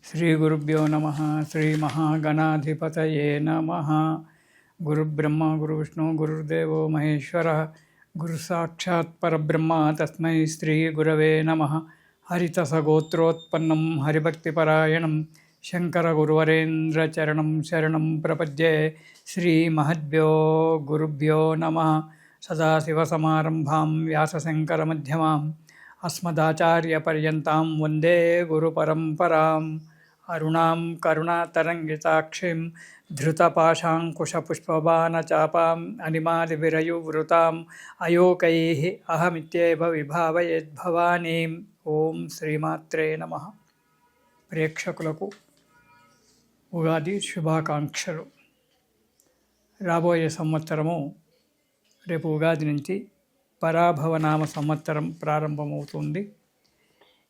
శ్రీగురుభ్యో నమ. శ్రీమహాగణాధిపతయే నమ. గురుబ్రహ్మ గురువిష్ణు గురుర్దేవో మహేశ్వర. గురుసాక్షాత్ పరబ్రహ్మ తస్మై శ్రీ గురవే నమ. హరితసగోత్రోత్పన్నం హరిభక్తిపరాయణం శంకరగురువరేంద్రచరణం శరణం ప్రపద్యే. శ్రీమహద్భ్యో గురుభ్యో నమ. సదాశివసమారంభాం వ్యాసశంకరమధ్యమాం అస్మదాచార్యపర్యంతాం వందే గురుపరంపరాం. అరుణాం కరుణాతరంగితాక్షిం ధృతపాశాంకుశపుష్పబాణచాపాం అనిమాదివిరయువృతాం అయోకైః అహమిత్యేవ విభావయేద్భవానీం. ఓం శ్రీమాత్రే నమః. ప్రేక్షకులకు ఉగాది శుభాకాంక్షలు. రాబోయే సంవత్సరము రేపు ఉగాది నుంచి పరాభవనామ సంవత్సరం ప్రారంభమవుతుంది.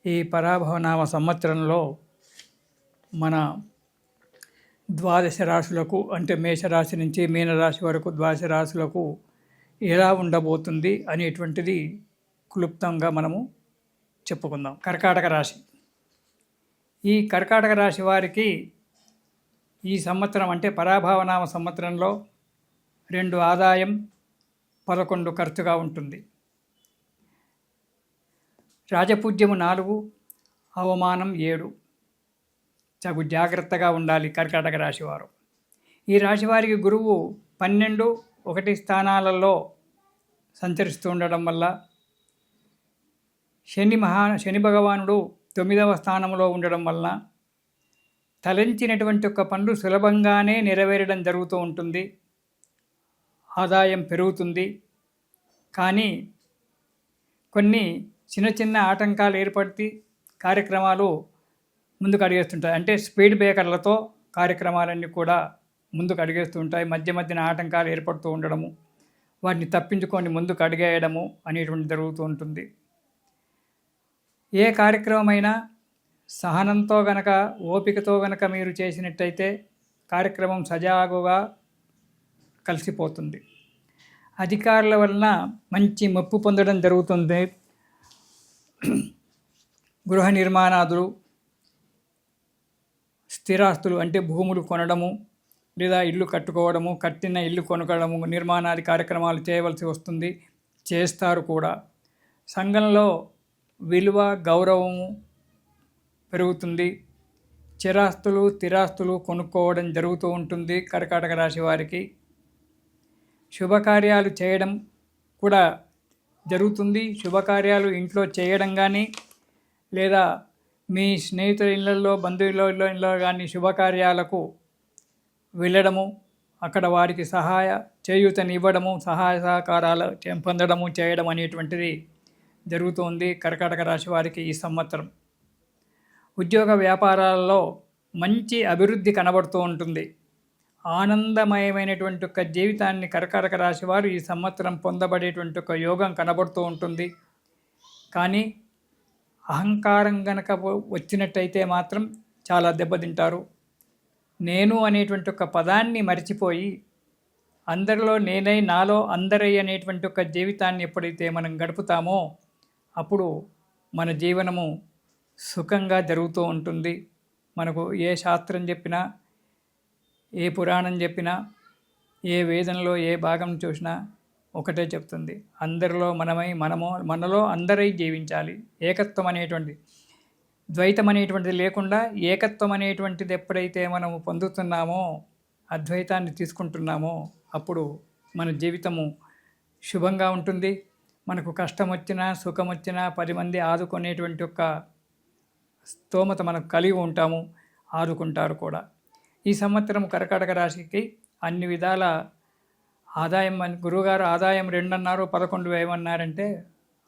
ఈ పరాభవనామ సంవత్సరంలో మన ద్వాదశ రాశులకు, అంటే మేషరాశి నుంచి మీనరాశి వరకు ద్వాదశ రాశులకు ఎలా ఉండబోతుంది అనేటువంటిది క్లుప్తంగా మనము చెప్పుకుందాం. కర్కాటక రాశి. ఈ కర్కాటక రాశి వారికి ఈ సంవత్సరం అంటే పరాభవనామ సంవత్సరంలో 2 ఆదాయం 11 ఖర్చుగా ఉంటుంది. రాజపూజ్యము 4, అవమానం 7. తగు జాగ్రత్తగా ఉండాలి కర్కాటక రాశివారు. ఈ రాశివారికి గురువు 12, 1 స్థానాలలో సంచరిస్తూ ఉండడం వల్ల, శని భగవానుడు 9వ స్థానంలో ఉండడం వలన తలంచినటువంటి ఒక పనులు సులభంగానే నెరవేరడం జరుగుతూ ఉంటుంది. ఆదాయం పెరుగుతుంది. కానీ కొన్ని చిన్న చిన్న ఆటంకాలు ఏర్పడి కార్యక్రమాలు ముందుకు అడిగేస్తుంటాయి. అంటే స్పీడ్ బ్రేకర్లతో కార్యక్రమాలన్నీ కూడా ముందుకు అడిగేస్తూ ఉంటాయి. మధ్య మధ్యన ఆటంకాలు ఏర్పడుతూ ఉండడము, వాటిని తప్పించుకొని ముందుకు అడిగేయడము అనేటువంటి జరుగుతూ ఉంటుంది. ఏ కార్యక్రమమైనా సహనంతో గనక, ఓపికతో గనక మీరు చేసినట్టయితే కార్యక్రమం సజావుగా కలిసిపోతుంది. అధికారుల వలన మంచి మెప్పు పొందడం జరుగుతుంది. గృహ నిర్మాణాదులు, స్థిరాస్తులు అంటే భూములు కొనడము లేదా ఇల్లు కట్టుకోవడము, కట్టిన ఇల్లు కొనుక్కోవడము, నిర్మాణాది కార్యక్రమాలు చేయవలసి వస్తుంది, చేస్తారు కూడా. సంఘంలో విలువ గౌరవము పెరుగుతుంది. చిరాస్తులు స్థిరాస్తులు కొనుక్కోవడం జరుగుతూ ఉంటుంది కర్కాటక రాశి వారికి. శుభకార్యాలు చేయడం కూడా జరుగుతుంది. శుభకార్యాలు ఇంట్లో చేయడం కానీ, లేదా మీ స్నేహితుల ఇళ్ళల్లో, బంధువుల ఇళ్ళలో కానీ శుభకార్యాలకు వెళ్ళడము, అక్కడ వారికి చేయూతనివ్వడము, సహాయ సహకారాలు పొందడము, చేయడం అనేటువంటిది జరుగుతుంది కర్కాటక రాశి వారికి ఈ సంవత్సరం. ఉద్యోగ వ్యాపారాలలో మంచి అభివృద్ధి కనబడుతూ ఉంటుంది. ఆనందమయమైనటువంటి ఒక జీవితాన్ని కర్కాటక రాశి వారు ఈ సంవత్సరం పొందబడేటువంటి ఒక యోగం కనబడుతూ ఉంటుంది. కానీ అహంకారం గనక వచ్చినట్టయితే మాత్రం చాలా దెబ్బతింటారు. నేను అనేటువంటి ఒక పదాన్ని మరిచిపోయి అందరిలో నేనై, నాలో అందరై అనేటువంటి ఒక జీవితాన్ని ఎప్పుడైతే మనం గడుపుతామో అప్పుడు మన జీవనము సుఖంగా జరుగుతూ ఉంటుంది. మనకు ఏ శాస్త్రం చెప్పినా, ఏ పురాణం చెప్పినా, ఏ వేదంలో ఏ భాగం చూసినా ఒకటే చెప్తుంది: అందరిలో మనలో అందరై జీవించాలి. ఏకత్వం అనేటువంటి, ద్వైతం అనేటువంటిది లేకుండా ఏకత్వం అనేటువంటిది ఎప్పుడైతే మనము పొందుతున్నామో, అద్వైతాన్ని తీసుకుంటున్నామో అప్పుడు మన జీవితము శుభంగా ఉంటుంది. మనకు కష్టం వచ్చినా, సుఖం వచ్చినా 10 మంది ఆదుకునేటువంటి ఒక స్తోమత మనకు కలిగి ఉంటాము, ఆదుకుంటారు కూడా. ఈ సంవత్సరం కర్కాటక రాశికి అన్ని విధాల ఆదాయం, గురువుగారు ఆదాయం 2 అన్నారు, 11 వేయమన్నారంటే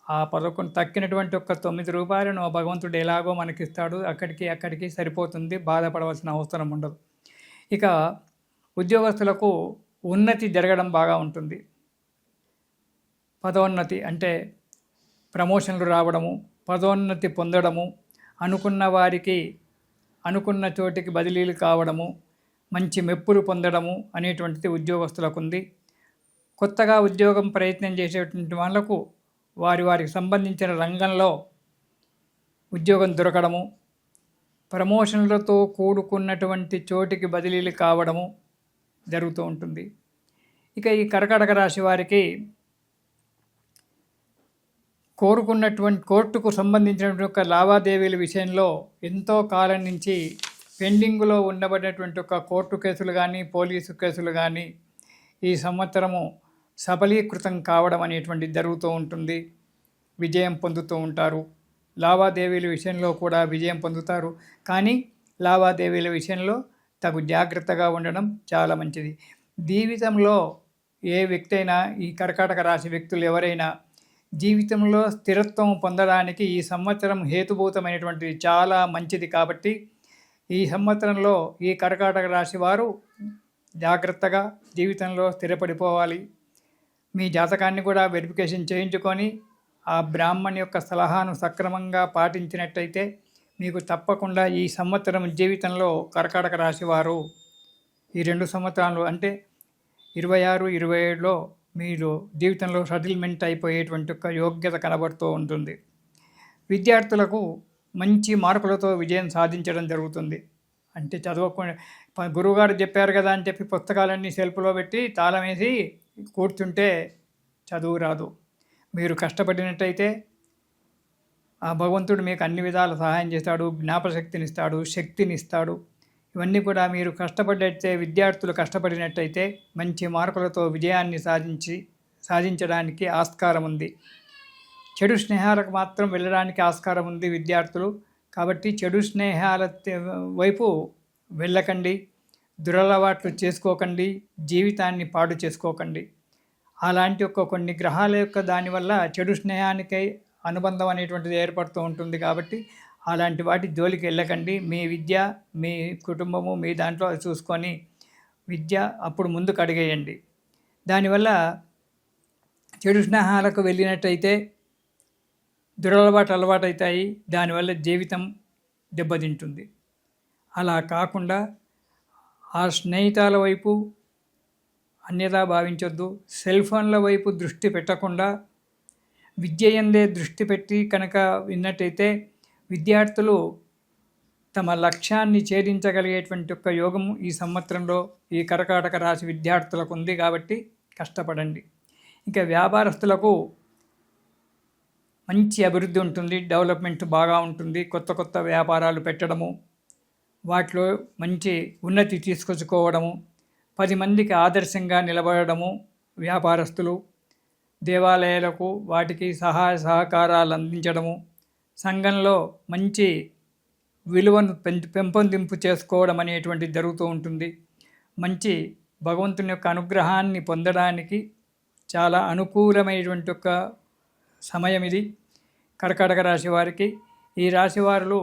ఆ 11 తక్కినటువంటి ఒక 9 రూపాయలను భగవంతుడు ఎలాగో మనకిస్తాడు. అక్కడికి సరిపోతుంది, బాధపడవలసిన అవసరం ఉండదు. ఇక ఉద్యోగస్తులకు ఉన్నతి జరగడం బాగా ఉంటుంది. పదోన్నతి అంటే ప్రమోషన్లు రావడము, పదోన్నతి పొందడము, అనుకున్న వారికి అనుకున్న చోటికి బదిలీలు కావడము, మంచి మెప్పులు పొందడము అనేటువంటిది ఉద్యోగస్తులకు ఉంది. కొత్తగా ఉద్యోగం ప్రయత్నం చేసేటువంటి వాళ్ళకు వారికి సంబంధించిన రంగంలో ఉద్యోగం దొరకడము, ప్రమోషన్లతో కూడుకున్నటువంటి చోటికి బదిలీలు కావడము జరుగుతూ ఉంటుంది. ఇక ఈ కర్కాటక రాశి వారికి కోరుకున్నటువంటి కోర్టుకు సంబంధించినటువంటి ఒక లావాదేవీల విషయంలో ఎంతో కాలం నుంచి పెండింగ్లో ఉండబడినటువంటి ఒక కోర్టు కేసులు కానీ పోలీసు కేసులు కానీ ఈ సంవత్సరము సఫలీకృతం కావడం అనేటువంటిది జరుగుతూ ఉంటుంది. విజయం పొందుతూ ఉంటారు. లావాదేవీల విషయంలో కూడా విజయం పొందుతారు. కానీ లావాదేవీల విషయంలో తగు జాగ్రత్తగా ఉండడం చాలా మంచిది. జీవితంలో ఏ వ్యక్తి అయినా, ఈ కర్కాటక రాశి వ్యక్తులు ఎవరైనా జీవితంలో స్థిరత్వం పొందడానికి ఈ సంవత్సరం హేతుభూతమైనటువంటిది, చాలా మంచిది. కాబట్టి ఈ సంవత్సరంలో ఈ కర్కాటక రాశి వారు జాగ్రత్తగా జీవితంలో స్థిరపడిపోవాలి. మీ జాతకాన్ని కూడా వెరిఫికేషన్ చేయించుకొని ఆ బ్రాహ్మణ్ యొక్క సలహాను సక్రమంగా పాటించినట్టయితే మీకు తప్పకుండా ఈ సంవత్సరం జీవితంలో కర్కాటక రాశి వారు ఈ 2 సంవత్సరాలు అంటే 26, 27లో మీరు జీవితంలో సెటిల్మెంట్ అయిపోయేటువంటి ఒక యోగ్యత కనబడుతూ ఉంటుంది. విద్యార్థులకు మంచి మార్కులతో విజయం సాధించడం జరుగుతుంది. అంటే చదువుకునే గురువుగారు చెప్పారు కదా అని చెప్పి పుస్తకాలన్నీ సెల్ఫ్లో పెట్టి తాళం వేసి కూర్చుంటే చదువు రాదు. మీరు కష్టపడినట్టయితే ఆ భగవంతుడు మీకు అన్ని విధాల సహాయం చేస్తాడు, జ్ఞాపశక్తినిస్తాడు, శక్తినిస్తాడు. ఇవన్నీ కూడా మీరు కష్టపడితే, విద్యార్థులు కష్టపడినట్టయితే మంచి మార్కులతో విజయాన్ని సాధించడానికి ఆస్కారం ఉంది. చెడు స్నేహాలకు మాత్రం వెళ్ళడానికి ఆస్కారం ఉంది విద్యార్థులు. కాబట్టి చెడు స్నేహాల వైపు వెళ్ళకండి, దురలవాట్లు చేసుకోకండి, జీవితాన్ని పాడు చేసుకోకండి. అలాంటి కొన్ని గ్రహాల యొక్క దానివల్ల చెడు స్నేహానికై అనుబంధం అనేటువంటిది ఏర్పడుతూ ఉంటుంది. కాబట్టి అలాంటి వాటి జోలికి వెళ్ళకండి. మీ విద్య, మీ కుటుంబము, మీ దాంట్లో చూసుకొని విద్య అప్పుడు ముందుకు అడిగేయండి. దానివల్ల చెడు స్నేహాలకు వెళ్ళినట్టయితే అలవాటు అవుతాయి. దానివల్ల జీవితం దెబ్బతింటుంది. అలా కాకుండా ఆ స్నేహితాల వైపు అన్యదా భావించొద్దు. సెల్ ఫోన్ల వైపు దృష్టి పెట్టకుండా విద్య యందే దృష్టి పెట్టి కనుక విన్నట్టయితే విద్యార్థులు తమ లక్ష్యాన్ని ఛేదించగలిగేటువంటి ఒక యోగం ఈ సంవత్సరంలో ఈ కర్కాటక రాశి విద్యార్థులకు ఉంది. కాబట్టి కష్టపడండి. ఇంకా వ్యాపారస్తులకు మంచి అభివృద్ధి ఉంటుంది, డెవలప్మెంట్ బాగా ఉంటుంది. కొత్త కొత్త వ్యాపారాలు పెట్టడము, వాటిలో మంచి ఉన్నతి తీసుకొచ్చుకోవడము, 10 మందికి ఆదర్శంగా నిలబడము. వ్యాపారస్తులు దేవాలయాలకు వాటికి సహాయ సహకారాలు అందించడము, సంఘంలో మంచి విలువను పెంపొందింపు చేసుకోవడం అనేటువంటిది జరుగుతూ ఉంటుంది. మంచి భగవంతుని యొక్క అనుగ్రహాన్ని పొందడానికి చాలా అనుకూలమైనటువంటి ఒక సమయం ఇది కర్కాటక రాశి వారికి. ఈ రాశి వారు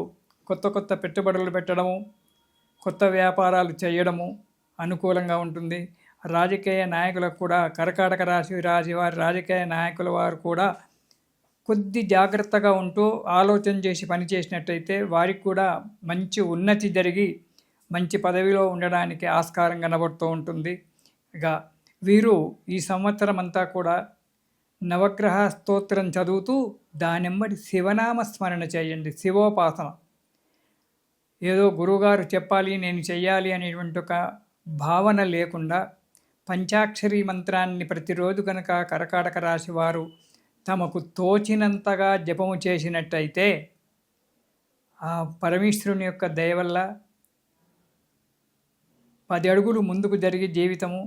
కొత్త కొత్త పెట్టుబడులు పెట్టడము, కొత్త వ్యాపారాలు చేయడము అనుకూలంగా ఉంటుంది. రాజకీయ నాయకులకు కూడా, కర్కాటక రాశి వారి రాజకీయ నాయకుల వారు కూడా కొద్ది జాగ్రత్తగా ఉంటూ ఆలోచన చేసి పనిచేసినట్టయితే వారికి కూడా మంచి ఉన్నతి జరిగి మంచి పదవిలో ఉండడానికి ఆస్కారం కనబడుతూ ఉంటుంది. ఇక వీరు ఈ సంవత్సరం అంతా కూడా నవగ్రహ స్తోత్రం చదువుతూ దానిమ్మడి శివనామ స్మరణ చేయండి. శివోపాసన. ఏదో గురువుగారు చెప్పాలి, నేను చెయ్యాలి అనేటువంటి ఒక భావన లేకుండా పంచాక్షరి మంత్రాన్ని ప్రతిరోజు కనుక కర్కాటక రాశి వారు తమకు తోచినంతగా జపము చేసినట్టయితే ఆ పరమేశ్వరుని యొక్క దయ వల్ల 10 అడుగులు ముందుకు జరిగి జీవితము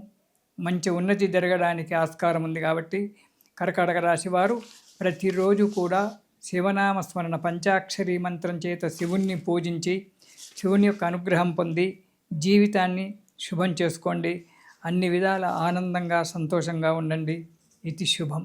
మంచి ఉన్నతి జరగడానికి ఆస్కారం ఉంది. కాబట్టి కర్కాటక రాశి వారు ప్రతిరోజు కూడా శివనామ స్మరణ, పంచాక్షరి మంత్రం చేత శివుణ్ణి పూజించి శివుని యొక్క అనుగ్రహం పొంది జీవితాన్ని శుభం చేసుకోండి. అన్ని విధాల ఆనందంగా సంతోషంగా ఉండండి. ఇది శుభం.